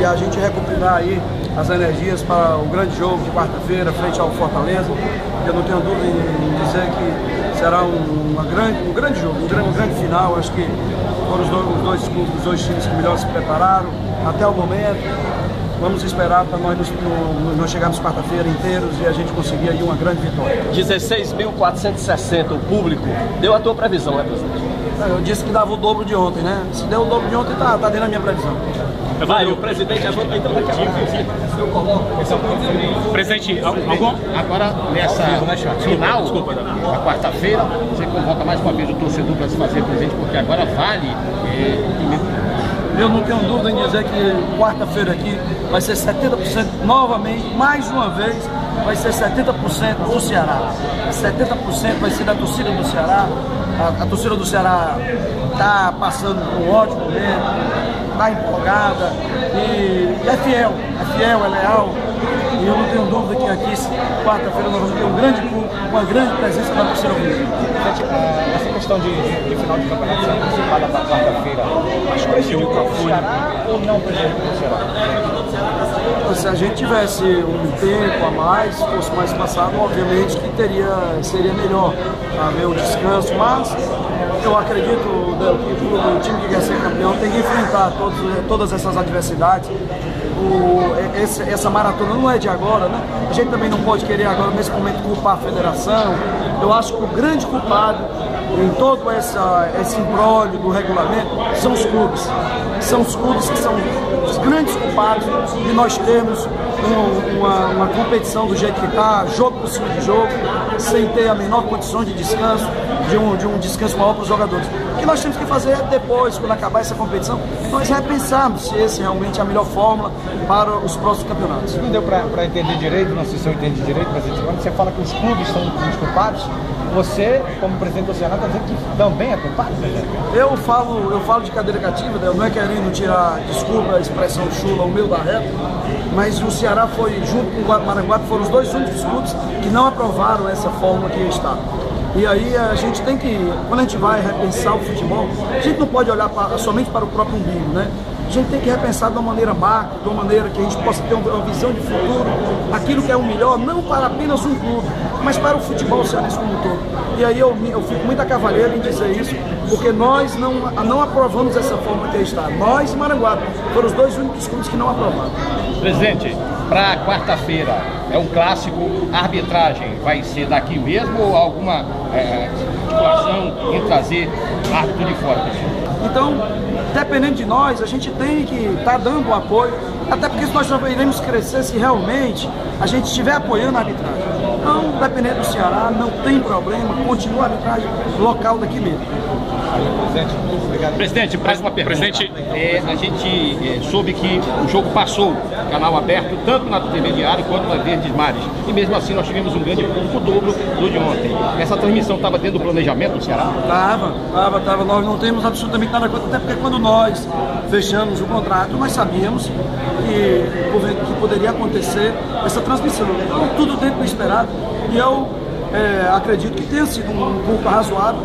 e a gente recuperar aí as energias para o grande jogo de quarta-feira frente ao Fortaleza. Eu não tenho dúvida em dizer que será um grande jogo, um grande final. Acho que foram os dois times que melhor se prepararam até o momento. Vamos esperar para nós chegarmos quarta-feira inteiros e a gente conseguir aí uma grande vitória. 16.460 o público. Deu a tua previsão, né, presidente? Eu disse que dava o dobro de ontem, né? Se deu o dobro de ontem, tá dentro da minha previsão. Vai, o presidente agora então daqui a pouco. Eu coloco. Presidente, algum? Agora, nessa final, na quarta-feira, você convoca mais uma vez o torcedor para se fazer presente, porque agora vale. Eu não tenho dúvida em dizer que quarta-feira aqui vai ser 70% novamente, mais uma vez, vai ser 70% do Ceará. 70% vai ser da torcida do Ceará. A torcida do Ceará está passando por um ótimo momento, está empolgada e é fiel, é leal. E eu não tenho dúvida que aqui, quarta-feira, nós vamos ter um grande público, uma grande presença da torcida rubro-negra. Essa questão de final de campeonato ser antecipada para quarta-feira, acho que prejudicou o Ceará ou não prejudicou o Ceará? Se a gente tivesse um tempo a mais, fosse mais passado, obviamente que seria melhor haver o descanso, mas eu acredito que o time que quer ser campeão tem que enfrentar todas essas adversidades. Essa maratona não é de agora, né? A gente também não pode querer agora, nesse momento, culpar a federação. Eu acho que o grande culpado em todo esse imbróglio do regulamento são os clubes. São os clubes que são os grandes culpados de nós termos uma competição do jeito que está, jogo por cima de jogo, sem ter a menor condição de descanso, de um descanso maior para os jogadores. O que nós temos que fazer é depois, quando acabar essa competição, nós repensarmos se esse realmente é a melhor fórmula para os próximos campeonatos. Não deu para entender direito, não sei se eu entendi direito, mas quando você fala que os clubes são os culpados, você, como presidente do Ceará, está dizendo que também é culpado? Eu falo de cadeira cativa, eu não é querendo tirar, desculpa a expressão chula, o meu da reta, mas o Ceará foi, junto com o Maranguape, foram os dois únicos clubes que não aprovaram essa fórmula que está. E aí a gente tem que, quando a gente vai repensar o futebol, a gente não pode olhar somente para o próprio umbigo, né? A gente tem que repensar de uma maneira macro, de uma maneira que a gente possa ter uma visão de futuro, aquilo que é o melhor, não para apenas um clube, mas para o futebol cearense como um todo. E aí eu fico muito a cavaleiro em dizer isso, porque nós não aprovamos essa forma que está. Nós e Maranguape foram os dois únicos clubes que não aprovaram. Presidente, para quarta-feira é um clássico, a arbitragem vai ser daqui mesmo ou alguma articulação em trazer árbitro de fora? Então, dependendo de nós, a gente tem que estar dando o apoio, até porque nós só iremos crescer se realmente a gente estiver apoiando a arbitragem. Então, dependendo do Ceará, não tem problema, continua a arbitragem local daqui mesmo. Presidente, mais uma pergunta. Presidente, a gente soube que o jogo passou canal aberto tanto na TV Diário quanto na Verdes Mares. E mesmo assim nós tivemos um grande público, o dobro do de ontem. Essa transmissão estava dentro do planejamento do Ceará? Tava. Nós não temos absolutamente nada contra, até porque quando nós fechamos o contrato, nós sabíamos que poderia acontecer essa transmissão. Então, tudo dentro do esperado. E eu acredito que tenha sido um pouco razoável,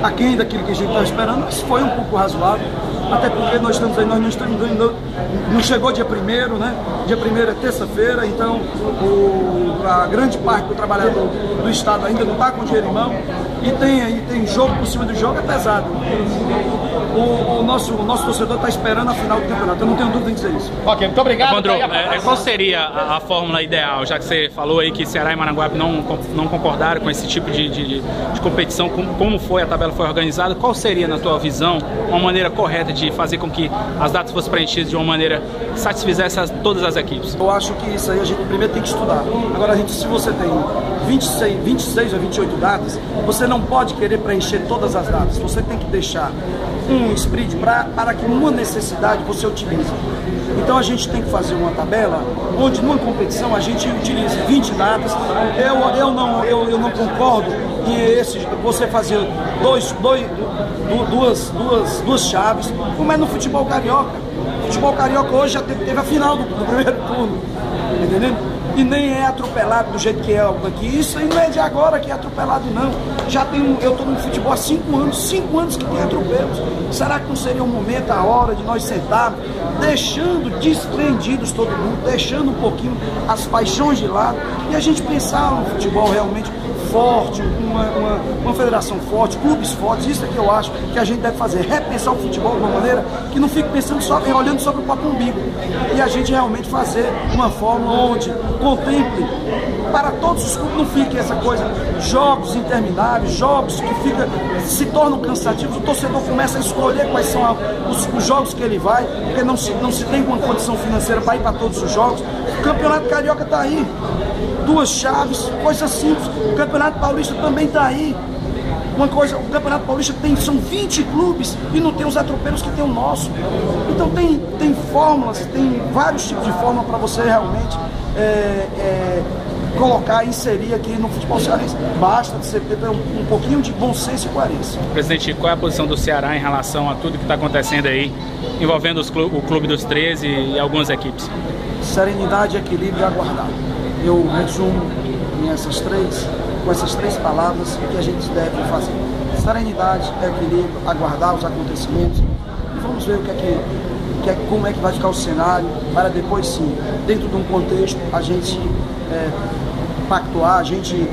aquém daquilo que a gente estava esperando, mas foi um pouco razoável, até porque nós estamos aí, não chegou dia 1º, né? Dia 1º é terça-feira, então a grande parte do trabalhador do Estado ainda não está com dinheiro em mão, e tem jogo por cima do jogo, é pesado. O nosso torcedor está esperando a final do campeonato, eu não tenho dúvida em dizer isso. Ok, muito obrigado. Evandro, qual seria a fórmula ideal, já que você falou aí que Ceará e Maranguape não concordaram com esse tipo de competição, como a tabela foi organizada, qual seria, na tua visão, uma maneira correta de fazer com que as datas fossem preenchidas de uma maneira que satisfizesse todas as equipes? Eu acho que isso aí a gente primeiro tem que estudar. Agora, se você tem 26 ou 28 datas, você não pode querer preencher todas as datas, você tem que deixar um split para que numa necessidade você utilize. Então a gente tem que fazer uma tabela onde numa competição a gente utilize 20 datas. Eu não concordo em você fazer duas chaves, como é no futebol carioca. O futebol carioca hoje já teve a final do primeiro turno, entendeu? e nem é atropelado do jeito que é aqui. Isso aí não é de agora que é atropelado, não. Já tem eu estou no futebol há 5 anos que tem atropelos. Será que não seria um momento, a hora de nós sentarmos, deixando desprendidos todo mundo, deixando um pouquinho as paixões de lado e a gente pensar no futebol realmente forte, uma federação forte, clubes fortes? Isso é que eu acho que a gente deve fazer, repensar o futebol de uma maneira que não fique pensando só, olhando só para o próprio umbigo, e a gente realmente fazer uma forma onde contemple para todos os clubes, não fique essa coisa, jogos intermináveis, jogos que se tornam cansativos, o torcedor começa a escolher quais são os jogos que ele vai, porque não se tem uma condição financeira para ir para todos os jogos. O Campeonato Carioca está aí, 2 chaves, coisa simples. O Campeonato Paulista também está aí. Uma coisa, o Campeonato Paulista são 20 clubes e não tem os atropelos que tem o nosso. Então tem fórmulas, tem vários tipos de fórmula para você realmente colocar, inserir aqui no futebol cearense. Basta você ter um pouquinho de bom senso e coerência. Presidente, qual é a posição do Ceará em relação a tudo que está acontecendo aí, envolvendo o Clube dos 13 e algumas equipes? Serenidade, equilíbrio e aguardar. Eu resumo com essas três palavras o que a gente deve fazer. Serenidade, equilíbrio, aguardar os acontecimentos e vamos ver como é que vai ficar o cenário para depois sim, dentro de um contexto, a gente pactuar, a gente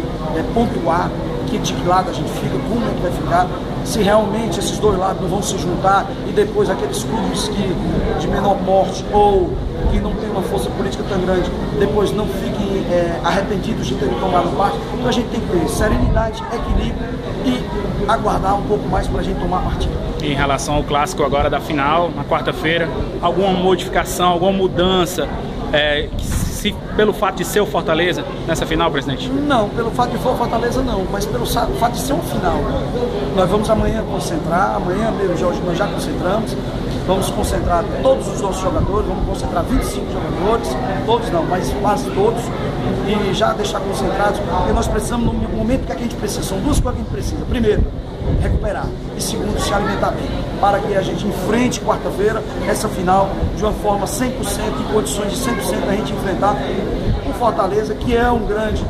pontuar de que lado a gente fica, como é que vai ficar, se realmente esses dois lados não vão se juntar e depois aqueles clubes de menor porte ou que não tem uma força política tão grande, depois não fiquem arrependidos de terem tomado parte. Então a gente tem que ter serenidade, equilíbrio e aguardar um pouco mais para a gente tomar partida. Em relação ao clássico agora da final, na quarta-feira, alguma modificação, alguma mudança, pelo fato de ser o Fortaleza nessa final, presidente? Não, pelo fato de for o Fortaleza não, mas pelo fato de ser um final. Nós vamos amanhã concentrar, amanhã mesmo, Jorge, nós já concentramos. Vamos concentrar todos os nossos jogadores, vamos concentrar 25 jogadores, todos não, mas quase todos, e já deixar concentrados, porque nós precisamos, no momento que a gente precisa, são 2 coisas que a gente precisa. Primeiro, recuperar, e segundo, se alimentar bem, para que a gente enfrente quarta-feira essa final de uma forma 100%, em condições de 100% a gente enfrentar o Fortaleza, que é um grande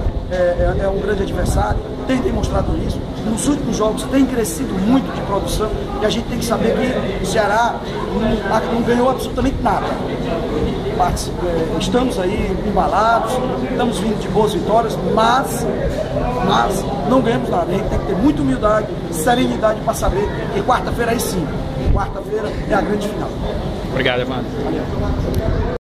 adversário, tem demonstrado isso. Nos últimos jogos tem crescido muito de produção e a gente tem que saber que o Ceará não ganhou absolutamente nada. Estamos aí embalados, estamos vindo de boas vitórias, mas não ganhamos nada. A gente tem que ter muita humildade, serenidade para saber que quarta-feira aí sim, quarta-feira é a grande final. Obrigado, Evandro. Valeu.